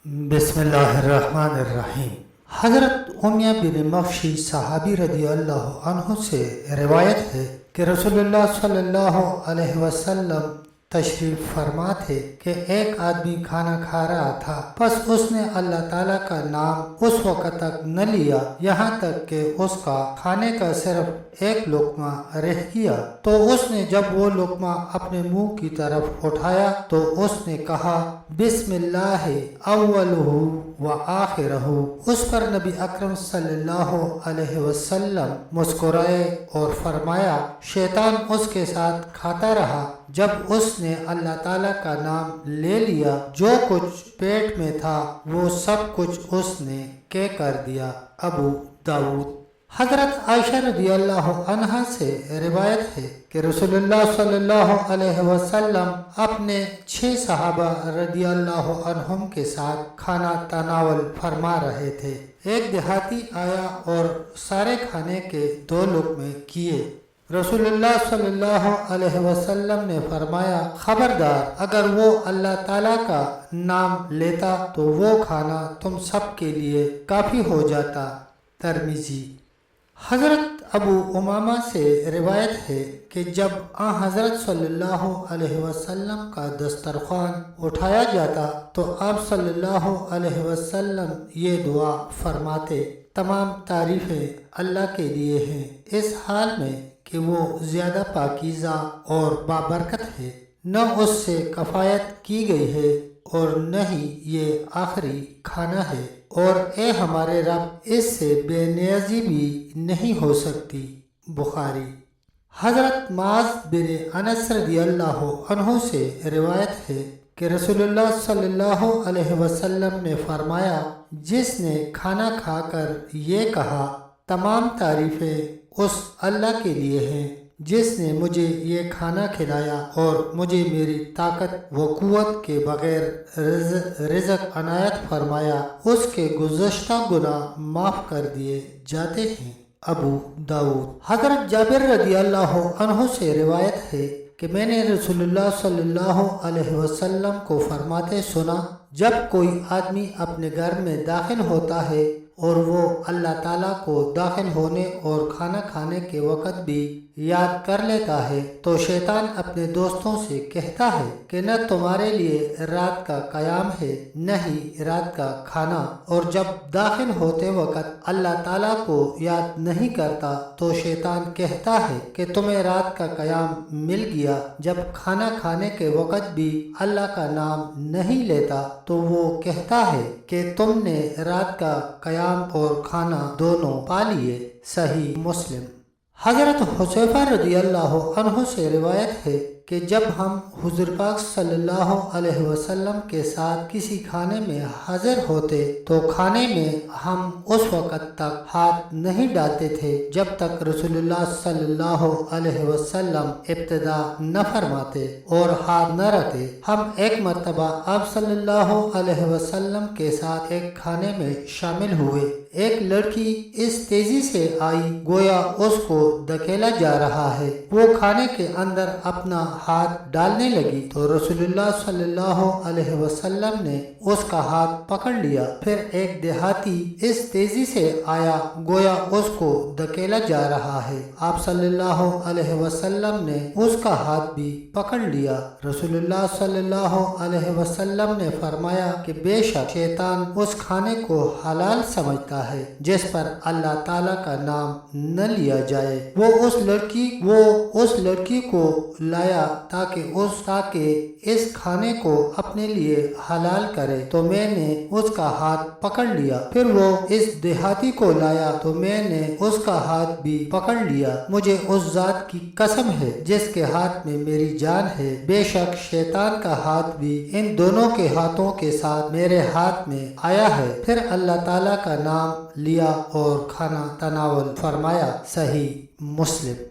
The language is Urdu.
بسم اللہ الرحمن الرحیم۔ حضرت امیہ بن مغشی صحابی رضی اللہ عنہ سے روایت ہے کہ رسول اللہ صلی اللہ علیہ وسلم تشریف فرما تھے کہ ایک آدمی کھانا کھا رہا تھا، پس اس نے اللہ تعالیٰ کا نام اس وقت تک نہ لیا یہاں تک کہ اس کا کھانے کا صرف ایک لقمہ رہ گیا، تو اس نے جب وہ لقمہ اپنے منہ کی طرف اٹھایا تو اس نے کہا بسم اللہ اولہ و آخرہ۔ اس پر نبی اکرم صلی اللہ علیہ وسلم مسکرائے اور فرمایا شیطان اس کے ساتھ کھاتا رہا، جب اس نے اللہ تعالیٰ کا نام لے لیا جو کچھ پیٹ میں تھا وہ سب کچھ اس نے کے کر دیا۔ ابو داؤد۔ حضرت عائشہ رضی اللہ عنہا سے روایت ہے کہ رسول اللہ صلی اللہ علیہ وسلم اپنے 6 صحابہ رضی اللہ عنہم کے ساتھ کھانا تناول فرما رہے تھے۔ ایک دیہاتی آیا اور سارے کھانے کے 2 لقمے کیے۔ رسول اللہ صلی اللہ علیہ وسلم نے فرمایا خبردار، اگر وہ اللہ تعالیٰ کا نام لیتا تو وہ کھانا تم سب کے لیے کافی ہو جاتا۔ ترمذی۔ حضرت ابو امامہ سے روایت ہے کہ جب حضرت صلی اللہ علیہ وسلم کا دسترخوان اٹھایا جاتا تو آپ صلی اللہ علیہ وسلم یہ دعا فرماتے، تمام تعریفیں اللہ کے لیے ہیں، اس حال میں کہ وہ زیادہ پاکیزہ اور بابرکت ہے، نہ اس سے کفایت کی گئی ہے اور نہ ہی یہ آخری کھانا ہے، اور اے ہمارے رب اس سے بے نیازی بھی نہیں ہو سکتی۔ بخاری۔ حضرت معاذ بن انس رضی اللہ عنہ سے روایت ہے کہ رسول اللہ صلی اللہ علیہ وسلم نے فرمایا جس نے کھانا کھا کر یہ کہا تمام تعریفیں اس اللہ کے لیے ہیں جس نے مجھے یہ کھانا کھلایا اور مجھے میری طاقت و قوت کے بغیر رزق عنایت فرمایا، اس کے گزشتہ گناہ معاف کر دیے جاتے ہیں۔ ابو داؤد۔ حضرت جابر رضی اللہ عنہ سے روایت ہے کہ میں نے رسول اللہ صلی اللہ علیہ وسلم کو فرماتے سنا، جب کوئی آدمی اپنے گھر میں داخل ہوتا ہے اور وہ اللہ تعالیٰ کو داخل ہونے اور کھانا کھانے کے وقت بھی یاد کر لیتا ہے تو شیطان اپنے دوستوں سے کہتا ہے کہ نہ تمہارے لیے رات کا قیام ہے نہ ہی رات کا کھانا، اور جب داخل ہوتے وقت اللہ تعالیٰ کو یاد نہیں کرتا تو شیطان کہتا ہے کہ تمہیں رات کا قیام مل گیا، جب کھانا کھانے کے وقت بھی اللہ کا نام نہیں لیتا تو وہ کہتا ہے کہ تم نے رات کا قیام اور کھانا دونوں پا لیے۔ صحیح مسلم۔ حضرت حذیفہ رضی اللہ عنہ سے روایت ہے کہ جب ہم حضور پاک صلی اللہ علیہ وسلم کے ساتھ کسی کھانے میں حاضر ہوتے تو کھانے میں ہم اس وقت تک ہاتھ نہیں ڈالتے تھے جب تک رسول اللہ صلی اللہ علیہ وسلم ابتدا نہ فرماتے اور ہاتھ نہ رکھتے۔ ہم ایک مرتبہ آپ صلی اللہ علیہ وسلم کے ساتھ ایک کھانے میں شامل ہوئے، ایک لڑکی اس تیزی سے آئی گویا اس کو دھکیلا جا رہا ہے، وہ کھانے کے اندر اپنا ہاتھ ڈالنے لگی تو رسول اللہ صلی اللہ علیہ وسلم نے اس کا ہاتھ پکڑ لیا، پھر ایک دیہاتی اس تیزی سے آیا گویا اس کو دھکیلا جا رہا ہے، آپ صلی اللہ علیہ وسلم نے اس کا ہاتھ بھی پکڑ لیا۔ رسول اللہ صلی اللہ علیہ وسلم نے فرمایا کہ بے شک شیطان اس کھانے کو حلال سمجھتا ہے جس پر اللہ تعالیٰ کا نام نہ لیا جائے۔ وہ اس لڑکی کو لایا تاکہ اس کھانے کو اپنے لیے حلال کرے تو میں نے اس کا ہاتھ پکڑ لیا، پھر وہ اس دیہاتی کو لایا تو میں نے اس کا ہاتھ بھی پکڑ لیا، مجھے اس ذات کی قسم ہے جس کے ہاتھ میں میری جان ہے، بے شک شیطان کا ہاتھ بھی ان دونوں کے ہاتھوں کے ساتھ میرے ہاتھ میں آیا ہے، پھر اللہ تعالیٰ کا نام لیا اور کھانا تناول فرمایا۔ صحیح مسلم۔